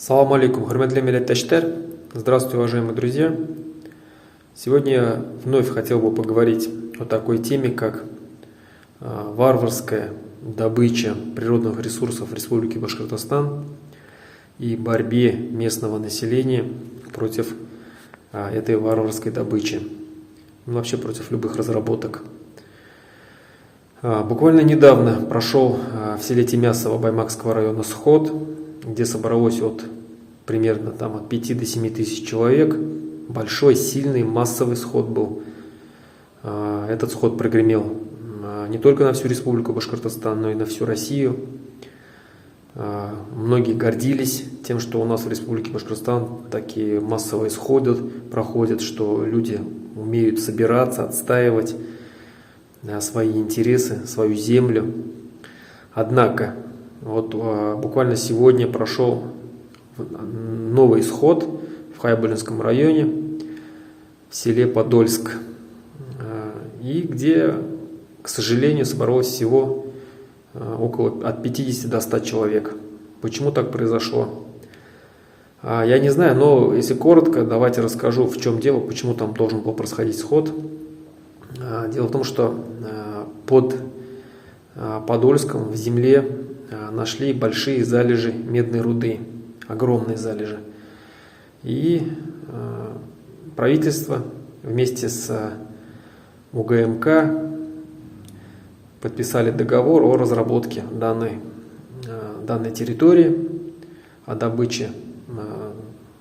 Салам алейкум, хурматлы милләттәштәр. Здравствуйте, уважаемые друзья. Сегодня я вновь хотел бы поговорить о такой теме, как варварская добыча природных ресурсов в Республике Башкортостан и борьбе местного населения против этой варварской добычи, вообще против любых разработок. Буквально недавно прошел в селе Тимясово Баймакского района сход, где собралось примерно от 5 до 7 тысяч человек. Большой, сильный, массовый сход был. Этот сход прогремел не только на всю Республику Башкортостан, но и на всю Россию. Многие гордились тем, что у нас в Республике Башкортостан такие массовые сходы проходят, что люди умеют собираться, отстаивать свои интересы, свою землю. Однако, буквально сегодня прошел новый сход в Хайбулинском районе, в селе Подольск, и где, к сожалению, собралось всего от 50 до 100 человек. Почему так произошло? Я не знаю, но если коротко, давайте расскажу, в чем дело, почему там должен был происходить сход. Дело в том, что под Подольском в земле нашли большие залежи медной руды, огромные залежи. И правительство вместе с УГМК подписали договор о разработке данной территории, о добыче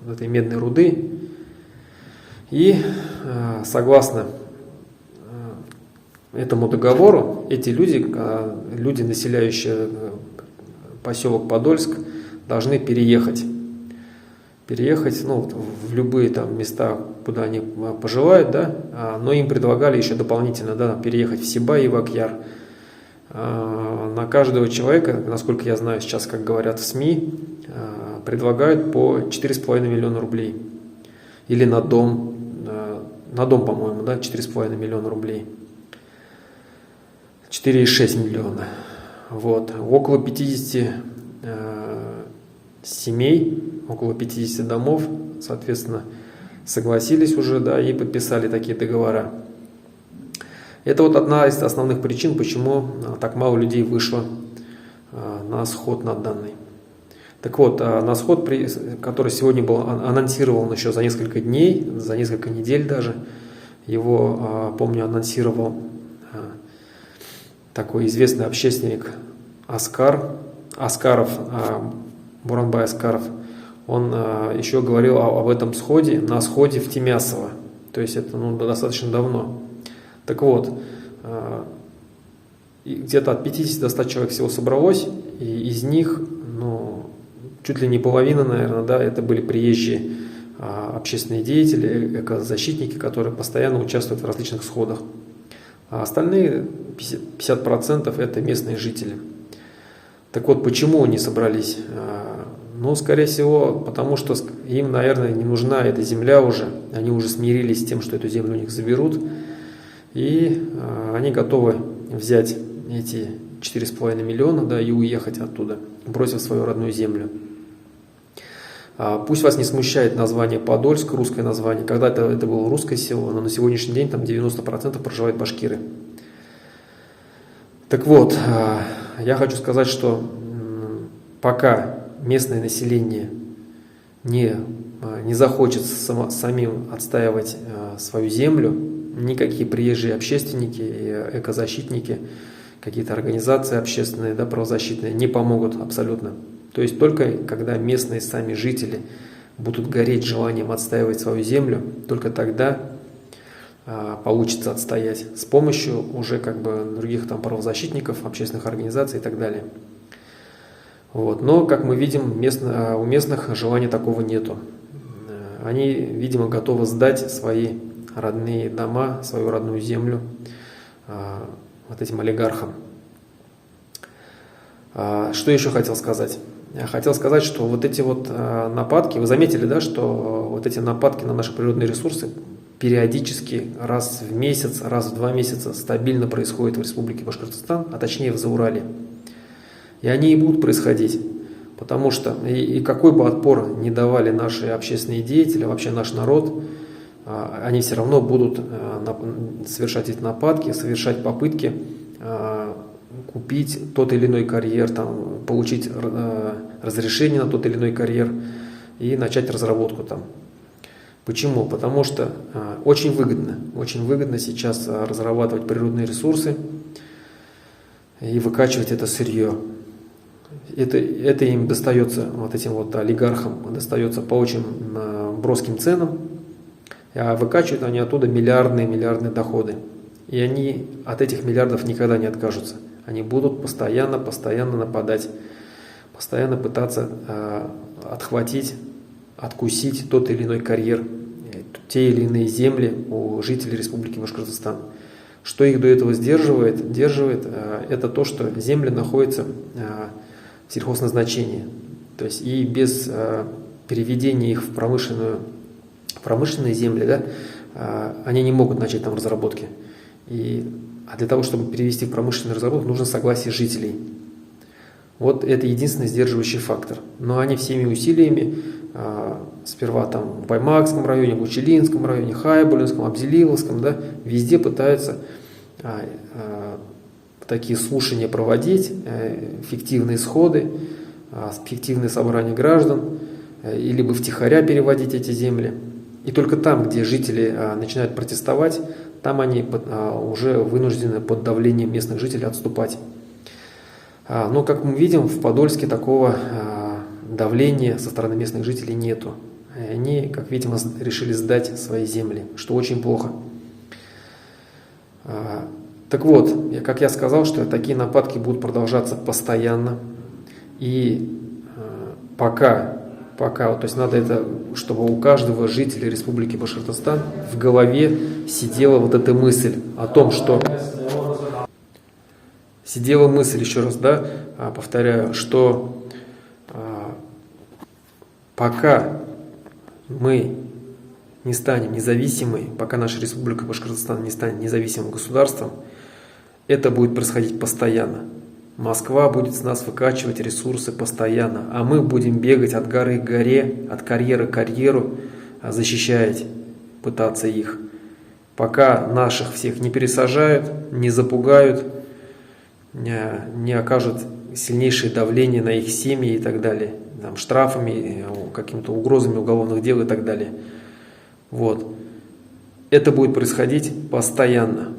этой медной руды. И согласно этому договору эти люди, населяющие поселок Подольск, должны переехать в любые места, куда они пожелают, но им предлагали еще дополнительно переехать в Сибай и в Акъяр. На каждого человека, насколько я знаю сейчас, как говорят в СМИ, предлагают по 4,5 миллиона рублей. Или на дом, по-моему, 4,5 миллиона рублей. 4,6 миллиона. Около 50 семей, около 50 домов, соответственно, согласились уже, и подписали такие договора. Это одна из основных причин, почему так мало людей вышло на сход на данный. Так вот, на сход, который сегодня был анонсирован еще за несколько дней, за несколько недель даже, его, помню, анонсировал такой известный общественник Буранбай Аскаров. Он еще говорил об этом сходе, на сходе в Тимясово. То есть это достаточно давно. Так вот, где-то от 50 до 100 человек всего собралось, и из них чуть ли не половина, наверное, это были приезжие общественные деятели, экозащитники, которые постоянно участвуют в различных сходах. А остальные 50% это местные жители. Так вот, почему они собрались? Скорее всего, потому что им, наверное, не нужна эта земля уже. Они уже смирились с тем, что эту землю у них заберут. И они готовы взять эти 4,5 миллиона и уехать оттуда, бросив свою родную землю. Пусть вас не смущает название Подольск, русское название. Когда-то это было русское село, но на сегодняшний день там 90% проживают башкиры. Так вот, я хочу сказать, что пока местное население не захочет самим отстаивать свою землю, никакие приезжие общественники и экозащитники, какие-то организации общественные, правозащитные не помогут абсолютно. То есть только когда местные сами жители будут гореть желанием отстаивать свою землю, только тогда получится отстоять с помощью уже других правозащитников, общественных организаций и так далее. Но, как мы видим, у местных желания такого нету. Они, видимо, готовы сдать свои родные дома, свою родную землю этим олигархам. Что еще хотел сказать? Я хотел сказать, что эти нападки, вы заметили, что эти нападки на наши природные ресурсы периодически раз в месяц, раз в 2 месяца стабильно происходят в Республике Башкортостан, а точнее в Заурале. И они и будут происходить. Потому что и какой бы отпор не давали наши общественные деятели, вообще наш народ, они все равно будут совершать эти нападки, совершать попытки купить тот или иной карьер, там, получить разрешение на тот или иной карьер и начать разработку там. Почему? Потому что очень выгодно сейчас разрабатывать природные ресурсы и выкачивать это сырье. Это им достается, вот этим вот олигархам, достается по очень броским ценам, а выкачивают они оттуда миллиардные доходы. И они от этих миллиардов никогда не откажутся. Они будут постоянно нападать, постоянно пытаться отхватить, откусить тот или иной карьер, те или иные земли у жителей Республики Башкортостан. Что их до этого сдерживает, это то, что земли находятся в сельхозназначении. То есть и без переведения их в промышленные земли, да, они не могут начать там разработки. А для того, чтобы перевести в промышленную разработку, нужно согласие жителей. Вот это единственный сдерживающий фактор. Но они всеми усилиями, сперва там в Баймакском районе, в Учелинском районе, Хайбулинском, Абзелиловском, да, везде пытаются такие слушания проводить, фиктивные сходы, фиктивные собрания граждан, или бы втихаря переводить эти земли. И только там, где жители начинают протестовать, там они уже вынуждены под давлением местных жителей отступать. Но, как мы видим, в Подольске такого давления со стороны местных жителей нету. Они, как видимо, решили сдать свои земли, что очень плохо. Так вот, как я сказал, что такие нападки будут продолжаться постоянно. И пока, то есть надо это, чтобы у каждого жителя Республики Башкортостан в голове сидела вот эта мысль о том, что... Сидела мысль, еще раз, да, повторяю, что пока мы не станем независимой, пока наша Республика Башкортостан не станет независимым государством, это будет происходить постоянно. Москва будет с нас выкачивать ресурсы постоянно, а мы будем бегать от горы к горе, от карьеры к карьеру, защищать, пытаться их. Пока наших всех не пересажают, не запугают, не окажут сильнейшее давление на их семьи и так далее, там, штрафами, какими-то угрозами уголовных дел и так далее. Вот. Это будет происходить постоянно,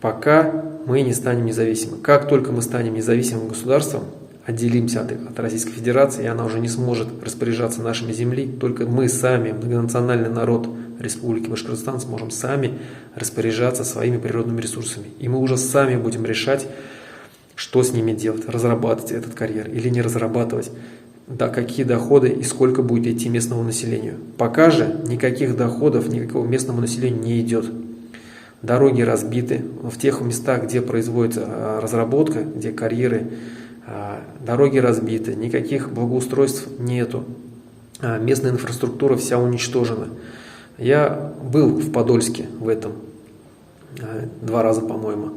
пока мы не станем независимы. Как только мы станем независимым государством, отделимся от Российской Федерации, и она уже не сможет распоряжаться нашими землей, только мы сами, многонациональный народ Республики Башкортостан, сможем сами распоряжаться своими природными ресурсами. И мы уже сами будем решать, что с ними делать, разрабатывать этот карьер или не разрабатывать, да, какие доходы и сколько будет идти местному населению. Пока же никаких доходов, никакого местному населению не идет. Дороги разбиты, в тех местах, где производится разработка, где карьеры, дороги разбиты, никаких благоустройств нету, местная инфраструктура вся уничтожена. Я был в Подольске в этом 2 раза, по-моему.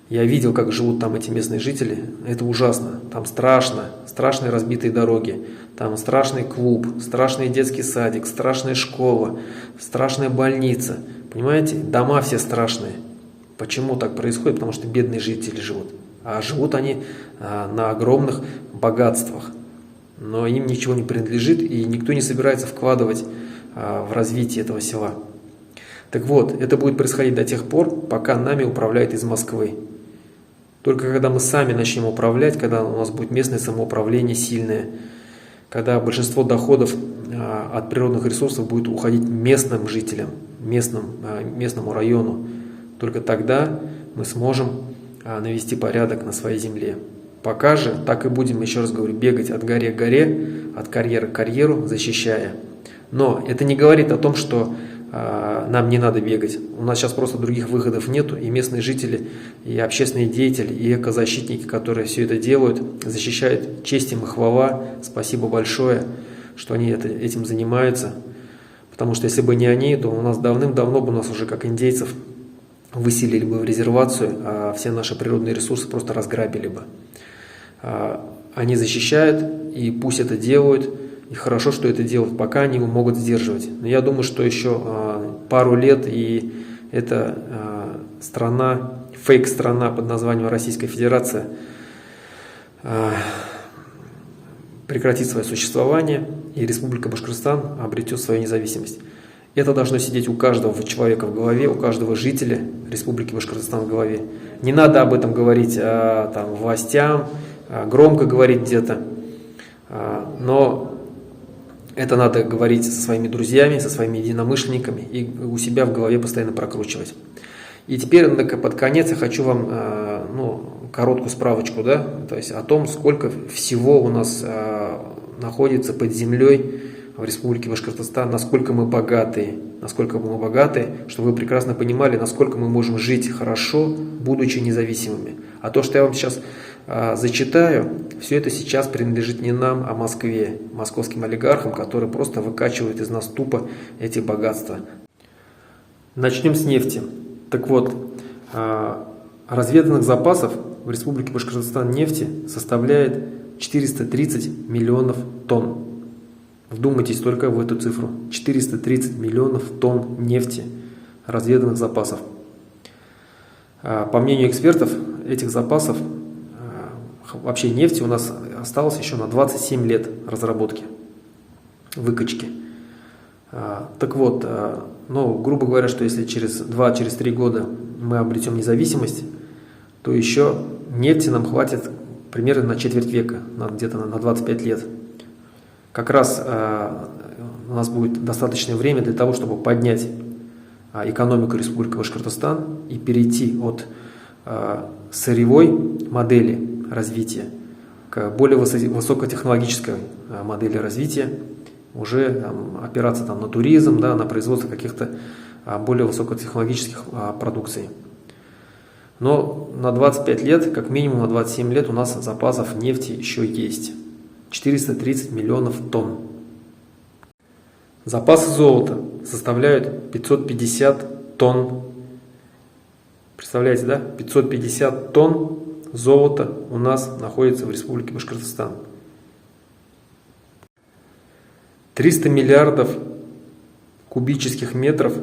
Я видел, как живут там эти местные жители. Это ужасно. Там страшные разбитые дороги. Там страшный клуб, страшный детский садик, страшная школа, страшная больница. Понимаете? Дома все страшные. Почему так происходит? Потому что бедные жители живут. А живут они на огромных богатствах. Но им ничего не принадлежит, и никто не собирается вкладывать в развитие этого села. Так вот, это будет происходить до тех пор, пока нами управляет из Москвы. Только когда мы сами начнем управлять, когда у нас будет местное самоуправление сильное, когда большинство доходов от природных ресурсов будет уходить местным жителям, местному району, только тогда мы сможем навести порядок на своей земле. Пока же так и будем, еще раз говорю, бегать от горы к горе, от карьера к карьеру, защищая. Но это не говорит о том, что нам не надо бегать. У нас сейчас просто других выходов нету, и местные жители, и общественные деятели, и экозащитники, которые все это делают, защищают, честь им и хвала. Спасибо большое, что они этим занимаются. Потому что если бы не они, то у нас давным-давно бы нас уже как индейцев выселили бы в резервацию, а все наши природные ресурсы просто разграбили бы. Они защищают, и пусть это делают, и хорошо, что это делают, пока они могут сдерживать. Но я думаю, что еще пару лет, и эта страна, фейк-страна под названием Российская Федерация прекратит свое существование, и Республика Башкортостан обретет свою независимость. Это должно сидеть у каждого человека в голове, у каждого жителя Республики Башкортостан в голове. Не надо об этом говорить там, властям, громко говорить где-то, но это надо говорить со своими друзьями, со своими единомышленниками и у себя в голове постоянно прокручивать. И теперь под конец я хочу вам короткую справочку, да, то есть о том, сколько всего у нас находится под землей в Республике Башкортостан, насколько мы богатые, чтобы вы прекрасно понимали, насколько мы можем жить хорошо, будучи независимыми. А то, что я вам сейчас зачитаю, все это сейчас принадлежит не нам, а Москве, московским олигархам, которые просто выкачивают из нас тупо эти богатства. Начнем с нефти. Так вот, разведанных запасов в Республике Башкортостан нефти составляет 430 миллионов тонн. Вдумайтесь только в эту цифру. 430 миллионов тонн нефти, разведанных запасов. По мнению экспертов, этих запасов, вообще нефти у нас осталось еще на 27 лет разработки, выкачки. Так вот, грубо говоря, что если через 2-3 года мы обретем независимость, то еще нефти нам хватит примерно на четверть века, где-то на 25 лет. Как раз у нас будет достаточное время для того, чтобы поднять экономику Республики Башкортостан и перейти от сырьевой модели развития к более высокотехнологической модели развития, уже опираться на туризм, да, на производство каких-то более высокотехнологических продукций. Но на 25 лет, как минимум на 27 лет у нас запасов нефти еще есть. 430 миллионов тонн. Запасы золота составляют 550 тонн. Представляете, да? 550 тонн золота у нас находится в Республике Башкортостан. 300 миллиардов кубических метров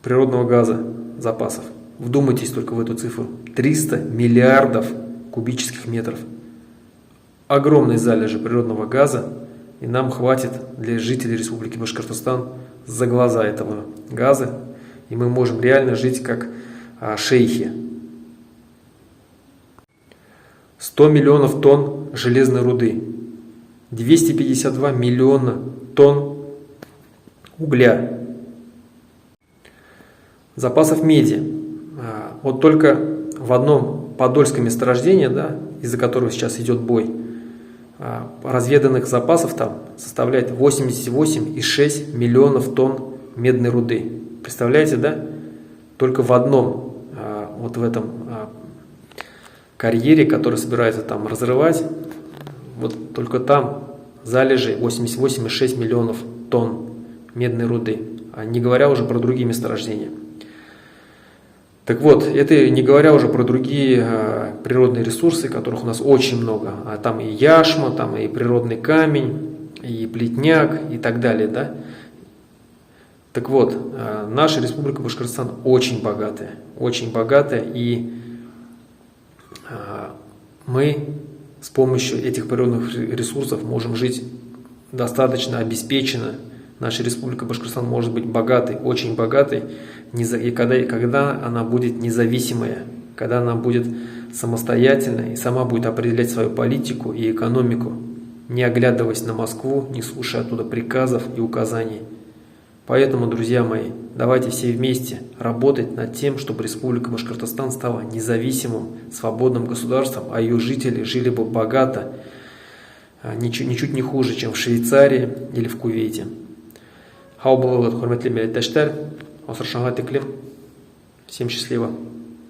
природного газа запасов. Вдумайтесь только в эту цифру. 300 миллиардов кубических метров. Огромные залежи природного газа, и нам хватит для жителей Республики Башкортостан за глаза этого газа, и мы можем реально жить как шейхи. 100 миллионов тонн железной руды, 252 миллиона тонн угля, запасов меди. Вот только в одном подольском месторождении, да, из-за которого сейчас идет бой, разведанных запасов там составляет 88,6 миллионов тонн медной руды. Представляете, да? Только в одном, вот в этом карьере, который собирается там разрывать, вот только там залежи 88,6 миллионов тонн медной руды, не говоря уже про другие месторождения. Так вот, это не говоря уже про другие природные ресурсы, которых у нас очень много. А там и яшма, там и природный камень, и плетняк, и так далее. Да? Так вот, наша Республика Башкортостан очень богатая, и мы с помощью этих природных ресурсов можем жить достаточно обеспеченно. Наша Республика Башкортостан может быть богатой, очень богатой, и когда она будет независимая, когда она будет самостоятельной и сама будет определять свою политику и экономику, не оглядываясь на Москву, не слушая оттуда приказов и указаний. Поэтому, друзья мои, давайте все вместе работать над тем, чтобы Республика Башкортостан стала независимым, свободным государством, а ее жители жили бы богато, ничуть не хуже, чем в Швейцарии или в Кувейте. Хау болот, хурметли милләттәшләр, асыршаңга тиклем. Всем счастливо.